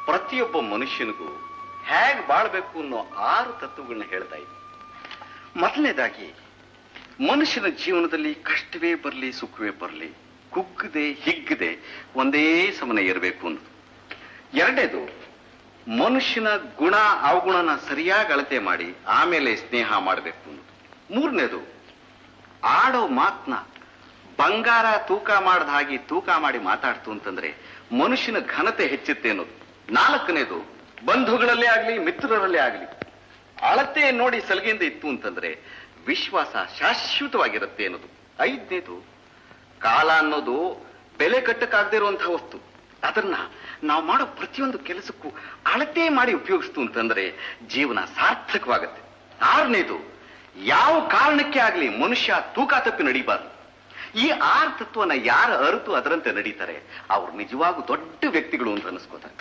ಪ್ರತಿಯೊಬ್ಬ ಮನುಷ್ಯನಿಗೂ ಹೇಗ್ ಬಾಳ್ಬೇಕು ಅನ್ನೋ 6 ತತ್ವಗಳನ್ನ ಹೇಳ್ತಾ ಇದ್ವಿ. ಮೊದಲನೇದಾಗಿ, ಮನುಷ್ಯನ ಜೀವನದಲ್ಲಿ ಕಷ್ಟವೇ ಬರಲಿ ಸುಖವೇ ಬರಲಿ ಕುಗ್ಗದೆ ಹಿಗ್ಗದೆ ಒಂದೇ ಸಮನೆ ಇರಬೇಕು ಅನ್ನೋದು. ಎರಡನೇದು, ಮನುಷ್ಯನ ಗುಣ ಅವಗುಣನ ಸರಿಯಾಗಿ ಅಳತೆ ಮಾಡಿ ಆಮೇಲೆ ಸ್ನೇಹ ಮಾಡಬೇಕು ಅನ್ನೋದು. ಮೂರನೇದು, ಆಡೋ ಮಾತನ್ನ ಬಂಗಾರ ತೂಕ ಮಾಡದ ಹಾಗೆ ತೂಕ ಮಾಡಿ ಮಾತಾಡ್ತು ಅಂತಂದ್ರೆ ಮನುಷ್ಯನ ಘನತೆ ಹೆಚ್ಚುತ್ತೆ ಅನ್ನೋದು. ನಾಲ್ಕನೇದು, ಬಂಧುಗಳಲ್ಲೇ ಆಗ್ಲಿ ಮಿತ್ರರಲ್ಲೇ ಆಗ್ಲಿ ಅಳತೆ ನೋಡಿ ಸಲಿಗೆಯಿಂದ ಇತ್ತು ಅಂತಂದ್ರೆ ವಿಶ್ವಾಸ ಶಾಶ್ವತವಾಗಿರುತ್ತೆ ಅನ್ನೋದು. ಐದನೇದು, ಕಾಲ ಅನ್ನೋದು ಬೆಲೆ ಕಟ್ಟಕ್ಕಾಗದೇ ಇರುವಂತಹ ವಸ್ತು. ಅದನ್ನ ನಾವು ಮಾಡೋ ಪ್ರತಿಯೊಂದು ಕೆಲಸಕ್ಕೂ ಅಳತೆ ಮಾಡಿ ಉಪಯೋಗಿಸ್ತು ಅಂತಂದ್ರೆ ಜೀವನ ಸಾರ್ಥಕವಾಗುತ್ತೆ. ಆರನೇದು, ಯಾವ ಕಾರಣಕ್ಕೆ ಆಗ್ಲಿ ಮನುಷ್ಯ ತೂಕ ತಪ್ಪಿ ನಡೀಬಾರ್ದು. ಈ 6 ತತ್ವನ ಯಾರು ಅರಿತು ಅದರಂತೆ ನಡೀತಾರೆ ಅವ್ರು ನಿಜವಾಗೂ ದೊಡ್ಡ ವ್ಯಕ್ತಿಗಳು ಅಂತ ಅನಿಸ್ಕೋತಾರೆ.